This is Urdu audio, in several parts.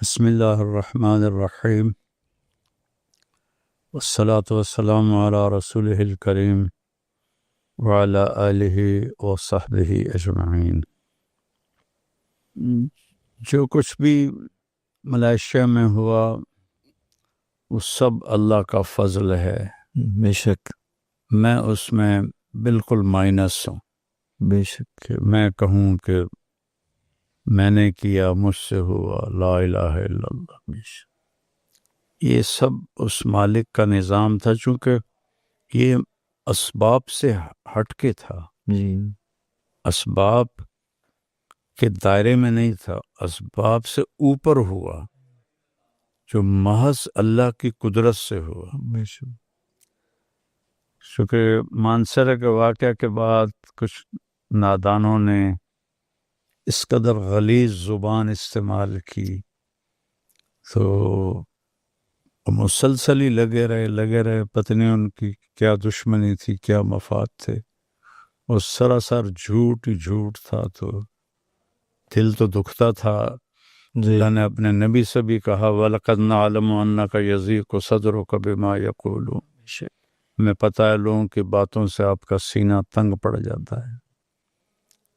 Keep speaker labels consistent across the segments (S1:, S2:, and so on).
S1: بسم اللہ الرحمن الرحیم والصلاة والسلام علی رسولہ الکریم وعلی آلہ وصحبہ اجمعین۔ جو کچھ بھی ملائیشیا میں ہوا وہ سب اللہ کا فضل ہے،
S2: بے شک
S1: میں اس میں بالکل مائنس ہوں۔
S2: بے شک
S1: کہ میں کہوں کہ میں نے کیا، مجھ سے ہوا، لا الہ الا اللہ، یہ سب اس مالک کا نظام تھا، چونکہ یہ اسباب سے ہٹ کے تھا،
S2: جی
S1: اسباب کے دائرے میں نہیں تھا، اسباب سے اوپر ہوا، جو محض اللہ کی قدرت سے ہوا۔
S2: بے شک
S1: چونکہ مانسرہ کے واقعہ کے بعد کچھ نادانوں نے اس قدر غلیظ زبان استعمال کی، تو مسلسل ہی لگے رہے، پتہ نہیں ان کی کیا دشمنی تھی، کیا مفاد تھے، اور سراسر جھوٹ ہی جھوٹ تھا، تو دل تو دکھتا تھا۔
S2: جی
S1: اللہ نے اپنے نبی سے بھی کہا وَلَقَدْ نَعْلَمُ أَنَّكَ يَضِيقُ صَدْرُكَ بِمَا يَقُولُونَ، میں پتہ ہے لوگوں کی باتوں سے آپ کا سینہ تنگ پڑ جاتا ہے۔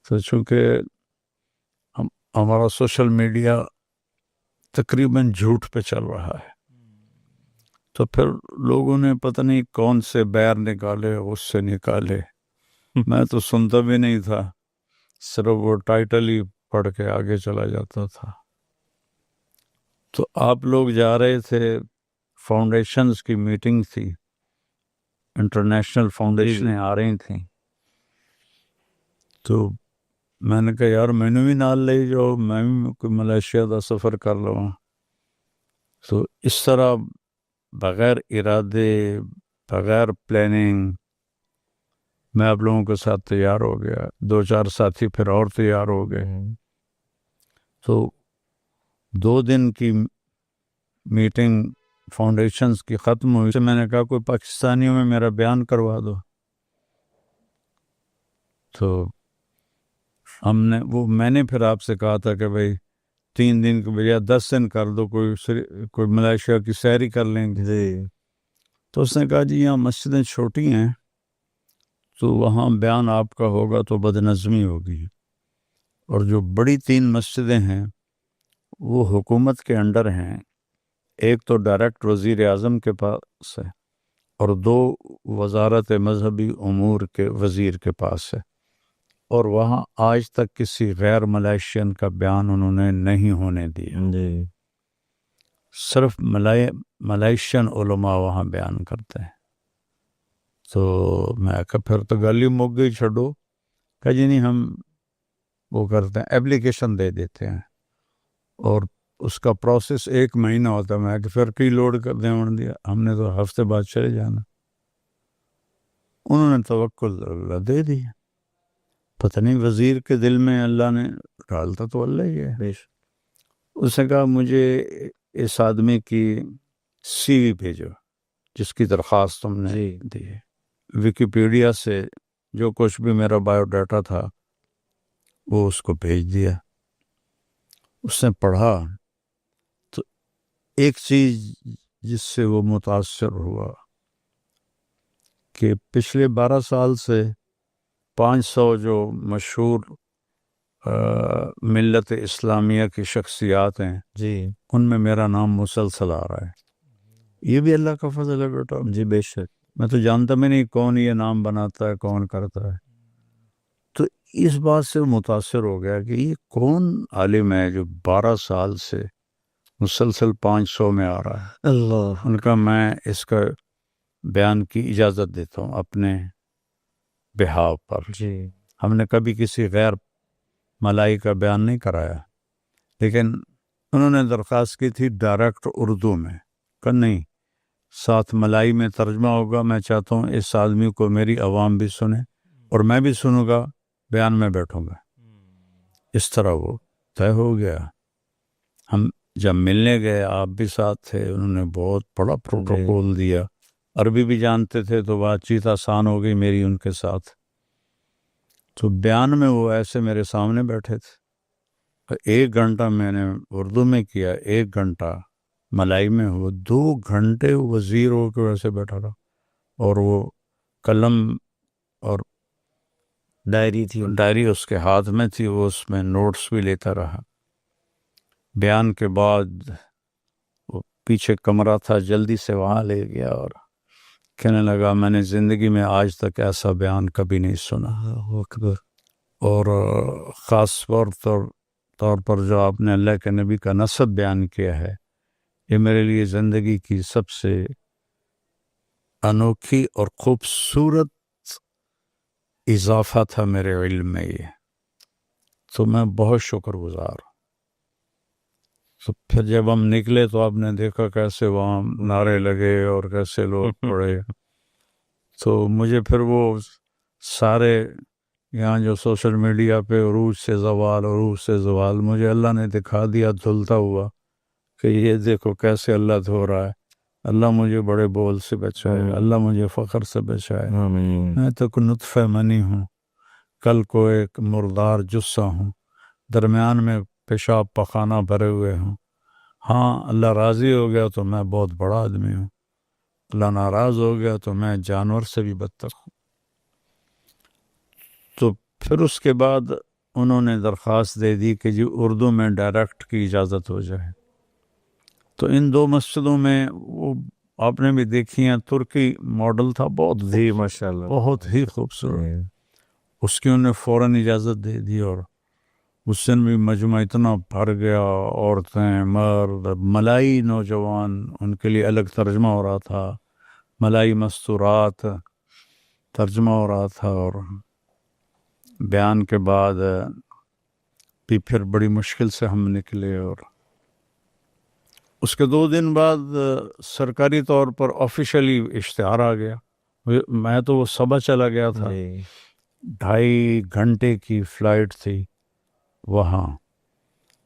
S1: تو چونکہ ہمارا سوشل میڈیا تقریباً جھوٹ پہ چل رہا ہے، تو پھر لوگوں نے پتہ نہیں کون سے بیر نکالے، اس سے نکالے، میں تو سنتا بھی نہیں تھا، صرف وہ ٹائٹل ہی پڑھ کے آگے چلا جاتا تھا۔ تو آپ لوگ جا رہے تھے، فاؤنڈیشنز کی میٹنگ تھی، انٹرنیشنل فاؤنڈیشنیں آ رہی تھیں، تو میں نے کہا یار میں نے بھی نال لے جاؤ، میں بھی کوئی ملائیشیا کا سفر کر لوں۔ تو اس طرح بغیر ارادے، بغیر پلاننگ میں آپ لوگوں کے ساتھ تیار ہو گیا، 2-4 ساتھی پھر اور تیار ہو گئے۔ تو 2 دن کی میٹنگ فاؤنڈیشنز کی ختم ہوئی، میں نے کہا کوئی پاکستانیوں میں میرا بیان کروا دو، تو میں نے پھر آپ سے کہا تھا کہ بھئی 3 دن کے بجائے 10 دن کر دو، کوئی ملائیشیا کی سیری کر لیں گے۔
S2: جی
S1: تو اس نے کہا جی یہاں مسجدیں چھوٹی ہیں، تو وہاں بیان آپ کا ہوگا تو بدنظمی ہوگی، اور جو بڑی 3 مسجدیں ہیں وہ حکومت کے انڈر ہیں، ایک تو ڈائریکٹ وزیر اعظم کے پاس ہے، اور 2 وزارت مذہبی امور کے وزیر کے پاس ہے، اور وہاں آج تک کسی غیر ملائیشین کا بیان انہوں نے نہیں ہونے دیا،
S2: جی
S1: صرف ملائیشین علماء وہاں بیان کرتے ہیں۔ تو میں کہا پھر تو گل ہی مک گئی، چھڈو۔ کہا جی نہیں، ہم وہ کرتے ہیں، اپلیکیشن دے دیتے ہیں، اور اس کا پروسیس 1 مہینہ ہوتا ہے۔ میں کہ پھر کی لوڈ کر دیا، ہم نے تو ہفتے بعد چلے جانا۔ انہوں نے توکل اللہ دے دیا، پتہ نہیں وزیر کے دل میں اللہ نے ڈالتا تو اللہ ہی ہے۔ اس نے کہا مجھے اس آدمی کی سی وی بھیجو جس کی درخواست تم نے دی ہے، ویکیپیڈیا سے جو کچھ بھی میرا بایو ڈاٹا تھا وہ اس کو بھیج دیا۔ اس نے پڑھا تو ایک چیز جس سے وہ متاثر ہوا کہ پچھلے 12 سال سے 500 جو مشہور ملت اسلامیہ کی شخصیات ہیں،
S2: جی
S1: ان میں میرا نام مسلسل آ رہا ہے۔ یہ بھی اللہ کا فضل ہے بیٹا،
S2: جی بے شک
S1: میں تو جانتا بھی نہیں کون یہ نام بناتا ہے، کون کرتا ہے۔ تو اس بات سے متاثر ہو گیا کہ یہ کون عالم ہے جو 12 سال سے مسلسل 500 میں آ رہا ہے۔
S2: اللہ
S1: ان کا میں اس کا بیان کی اجازت دیتا ہوں اپنے بہاو پر۔
S2: جی
S1: ہم نے کبھی کسی غیر ملائی کا بیان نہیں کرایا، لیکن انہوں نے درخواست کی تھی ڈائریکٹ اردو میں، کہ نہیں ساتھ ملائی میں ترجمہ ہوگا، میں چاہتا ہوں اس آدمی کو میری عوام بھی سنے اور میں بھی سنوں گا، بیان میں بیٹھوں گا۔ اس طرح وہ طے ہو گیا۔ ہم جب ملنے گئے آپ بھی ساتھ تھے، انہوں نے بہت بڑا پروٹوکول دیا، عربی بھی جانتے تھے تو بات چیت آسان ہو گئی میری ان کے ساتھ۔ تو بیان میں وہ ایسے میرے سامنے بیٹھے تھے، 1 گھنٹہ میں نے اردو میں کیا، 1 گھنٹہ ملائی میں ہوا، 2 گھنٹے وزیر ہو کے ویسے بیٹھا رہا، اور وہ قلم اور ڈائری اس کے ہاتھ میں تھی، وہ اس میں نوٹس بھی لیتا رہا۔ بیان کے بعد وہ پیچھے کمرہ تھا، جلدی سے وہاں لے گیا اور کہنے لگا میں نے زندگی میں آج تک ایسا بیان کبھی نہیں سنا، اور خاص طور پر جو آپ نے اللہ کے نبی کا نسب بیان کیا ہے، یہ میرے لیے زندگی کی سب سے انوکھی اور خوبصورت اضافہ تھا میرے علم میں، یہ تو میں بہت شکر گزار ہوں۔ تو پھر جب ہم نکلے تو آپ نے دیکھا کیسے وہاں نعرے لگے اور کیسے لوگ پڑے، تو مجھے پھر وہ سارے یہاں جو سوشل میڈیا پہ عروج سے زوال مجھے اللہ نے دکھا دیا دھلتا ہوا کہ یہ دیکھو کیسے اللہ دھو رہا ہے۔ اللہ مجھے بڑے بول سے بچائے، اللہ مجھے فخر سے بچائے۔ میں تو کوئی نطفہ منی ہوں، کل کو ایک مردار جثہ ہوں، درمیان میں پیشاب پخانہ بھرے ہوئے ہوں۔ ہاں اللہ راضی ہو گیا تو میں بہت بڑا آدمی ہوں، اللہ ناراض ہو گیا تو میں جانور سے بھی بدتر ہوں۔ تو پھر اس کے بعد انہوں نے درخواست دے دی کہ جی اردو میں ڈائریکٹ کی اجازت ہو جائے۔ تو ان 2 مسجدوں میں وہ آپ نے بھی دیکھی ہیں، ترکی ماڈل تھا، بہت
S2: جی ماشاءاللہ،
S1: بہت ہی خوبصورت، اس کی انہوں نے فوراً اجازت دے دی، اور اس دن بھی مجمع اتنا بھر گیا، عورتیں، مرد، ملائی نوجوان، ان کے لیے الگ ترجمہ ہو رہا تھا، ملائی مستورات ترجمہ ہو رہا تھا، اور بیان کے بعد بھی پھر بڑی مشکل سے ہم نکلے، اور اس کے 2 دن بعد سرکاری طور پر آفیشلی اشتہار آ گیا۔ میں تو وہ صبح چلا گیا تھا، 2.5 گھنٹے کی فلائٹ تھی وہاں،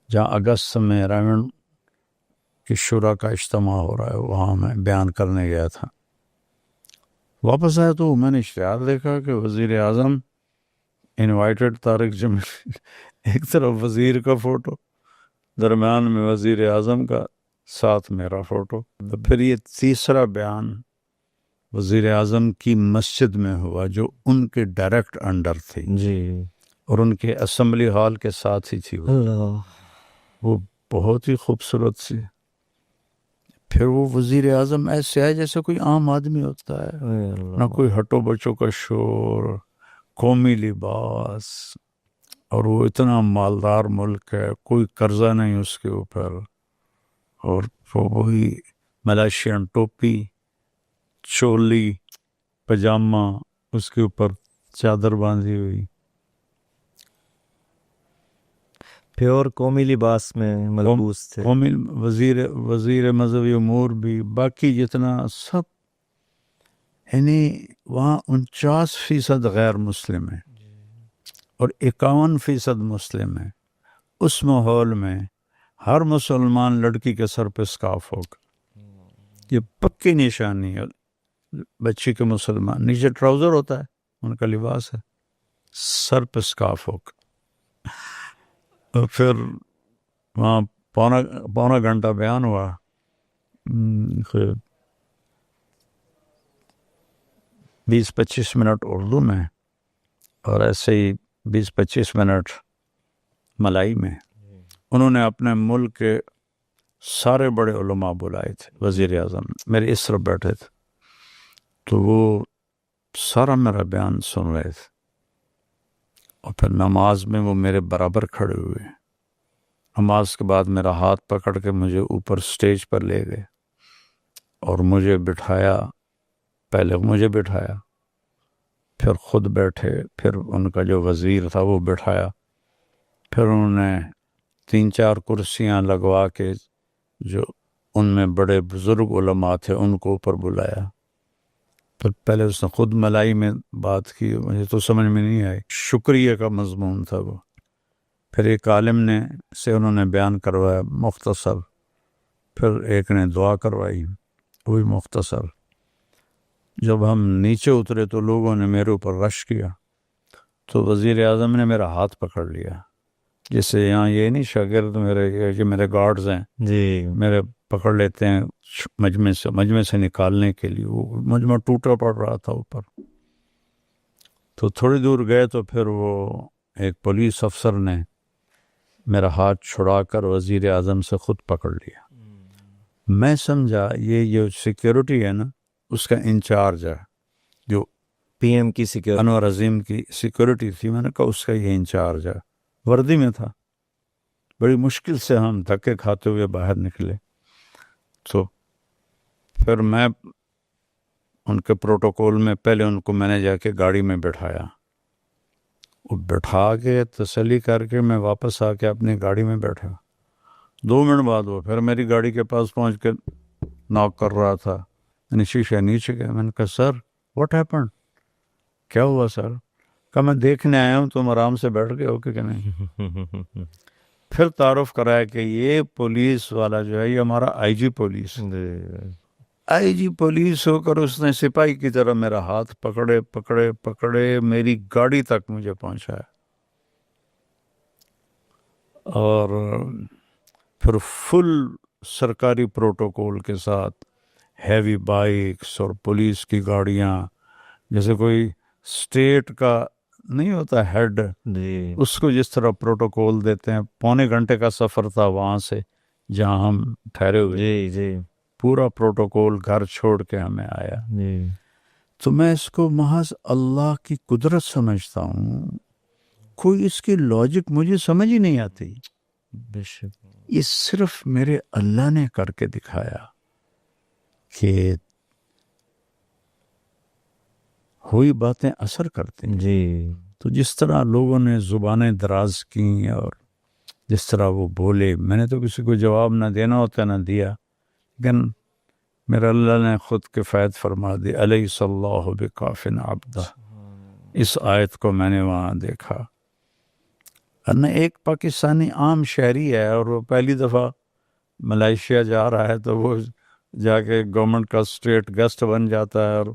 S1: جہاں اگست میں رائمنڈ کی شورا کا اجتماع ہو رہا ہے، وہاں میں بیان کرنے گیا تھا۔ واپس آیا تو میں نے اشتہار دیکھا کہ وزیر اعظم انوائٹڈ طارق جمیل، ایک طرف وزیر کا فوٹو، درمیان میں وزیر اعظم کا، ساتھ میرا فوٹو۔ تو پھر یہ تیسرا بیان وزیر اعظم کی مسجد میں ہوا جو ان کے ڈائریکٹ انڈر تھی،
S2: جی،
S1: اور ان کے اسمبلی ہال کے ساتھ ہی تھی وہ بہت ہی خوبصورت سی۔ پھر وہ وزیر اعظم ایسے آئے جیسے کوئی عام آدمی ہوتا ہے، نہ کوئی ہٹو بچوں کا شور، قومی لباس، اور وہ اتنا مالدار ملک ہے، کوئی قرضہ نہیں اس کے اوپر، اور وہی ملائشین ٹوپی، چولی، پجامہ، اس کے اوپر چادر باندھی ہوئی،
S2: پیور قومی لباس میں ملبوس تھے۔
S1: قومی وزیر مذہبی امور بھی، باقی جتنا سب، یعنی وہاں 49% غیر مسلم ہیں اور 51% مسلم ہیں۔ اس ماحول میں ہر مسلمان لڑکی کے سر پہ اسکارف ہوگا، یہ پکی نشانی ہے بچی کے مسلمان، نیچے ٹراؤزر ہوتا ہے، ان کا لباس ہے، سر پہ اسکارف ہوگا۔ اور پھر وہاں پونا گھنٹہ بیان ہوا، 20-25 منٹ اردو میں، اور ایسے ہی 20-25 منٹ ملائی میں۔ انہوں نے اپنے ملک کے سارے بڑے علماء بلائے تھے، وزیر اعظم میرے اس طرف بیٹھے تھے، تو وہ سارا میرا بیان سن رہے تھے، اور پھر نماز میں وہ میرے برابر کھڑے ہوئے، نماز کے بعد میرا ہاتھ پکڑ کے مجھے اوپر سٹیج پر لے گئے اور مجھے بٹھایا، پہلے مجھے بٹھایا، پھر خود بیٹھے، پھر ان کا جو وزیر تھا وہ بٹھایا، پھر انہوں نے 3-4 کرسیاں لگوا کے جو ان میں بڑے بزرگ علماء تھے ان کو اوپر بلایا۔ پھر پہلے اس نے خود ملائی میں بات کی، مجھے تو سمجھ میں نہیں آئی، شکریہ کا مضمون تھا وہ۔ پھر ایک عالم سے انہوں نے بیان کروایا مختصر، پھر ایک نے دعا کروائی وہی مختصر۔ جب ہم نیچے اترے تو لوگوں نے میرے اوپر رش کیا، تو وزیر اعظم نے میرا ہاتھ پکڑ لیا، جیسے یہاں یہ نہیں شاگرد میرے یہ میرے گارڈز ہیں
S2: جی
S1: میرے پکڑ لیتے ہیں مجمع سے نکالنے کے لیے. وہ مجمع ٹوٹا پڑ رہا تھا اوپر. تو تھوڑی دور گئے تو پھر وہ ایک پولیس افسر نے میرا ہاتھ چھڑا کر وزیر اعظم سے خود پکڑ لیا. میں سمجھا یہ جو سیکیورٹی ہے نا اس کا انچارج ہے, جو
S2: پی ایم کی سیکیورٹی,
S1: انور عظیم کی سیکیورٹی تھی. میں نے کہا اس کا یہ انچارج ہے. وردی میں تھا. بڑی مشکل سے ہم دھکے کھاتے ہوئے باہر نکلے. تو پھر میں ان کے پروٹوکول میں پہلے ان کو میں نے جا کے گاڑی میں بٹھایا. وہ بٹھا کے تسلی کر کے میں واپس آ کے اپنی گاڑی میں بیٹھا. 2 منٹ بعد وہ پھر میری گاڑی کے پاس پہنچ کے ناک کر رہا تھا. میں نے شیشہ نیچے گیا. میں نے کہا سر واٹ ہیپن, کیا ہوا سر؟ کہا میں دیکھنے آیا ہوں تم آرام سے بیٹھ گئے ہو کہ نہیں. پھر تعارف کرایا کہ یہ پولیس والا جو ہے یہ ہمارا آئی جی پولیس. آئی جی پولیس ہو کر اس نے سپاہی کی طرح میرا ہاتھ پکڑے پکڑے پکڑے میری گاڑی تک مجھے پہنچایا. اور پھر فل سرکاری پروٹوکول کے ساتھ ہیوی بائکس اور پولیس کی گاڑیاں, جیسے کوئی اسٹیٹ کا نہیں ہوتا ہیڈ, اس کو جس طرح پروٹوکول دیتے ہیں. 1.25 گھنٹے کا سفر تھا وہاں سے جہاں ہم ٹھہرے ہوئے.
S2: جی
S1: پورا پروٹوکول گھر چھوڑ کے ہمیں آیا. تو میں اس کو محض اللہ کی قدرت سمجھتا ہوں. کوئی اس کی لاجک مجھے سمجھ ہی نہیں آتی. یہ صرف میرے اللہ نے کر کے دکھایا کہ ہوئی باتیں اثر کرتی ہیں.
S2: جی
S1: تو جس طرح لوگوں نے زبانیں دراز کی اور جس طرح وہ بولے, میں نے تو کسی کو جواب نہ دینا ہوتا نہ دیا, لیکن میرا اللہ نے خود کفایت فرما دی. الیس اللہ بکاف عبدہ, اس آیت کو میں نے وہاں دیکھا. ورنہ ایک پاکستانی عام شہری ہے اور وہ پہلی دفعہ ملائیشیا جا رہا ہے تو وہ جا کے گورنمنٹ کا اسٹیٹ گیسٹ بن جاتا ہے اور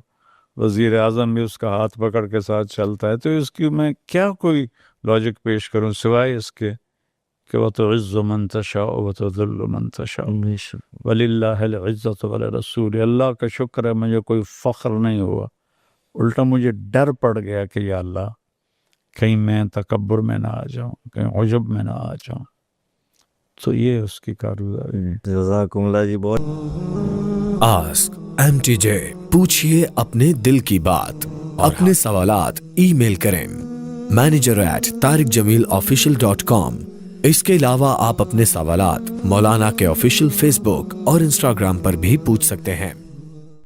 S1: وزیر اعظم بھی اس کا ہاتھ پکڑ کے ساتھ چلتا ہے. تو اس کی میں کیا کوئی لاجک پیش کروں سوائے اس کے کہ وَتُعِزُّ مَن تَشَاءُ وَتُذِلُّ مَن تَشَاءُ وَلِلَّهِ الْعِزَّةُ وَلِرَسُولِهِ. اللہ کا شکر ہے مجھے کوئی فخر نہیں ہوا, الٹا مجھے ڈر پڑ گیا کہ یا اللہ کہیں میں تکبر میں نہ آ جاؤں, کہیں عجب میں نہ آ جاؤں. تو یہ اس کی کارگزاری.
S2: جزاکم اللہ جی. بہت
S3: آسک MTJ, پوچھئے اپنے دل کی بات. اپنے سوالات ای میل کریں manager@tariqjamilofficial.com. اس کے علاوہ آپ اپنے سوالات مولانا کے آفیشیل فیس بک اور انسٹاگرام پر بھی پوچھ سکتے ہیں.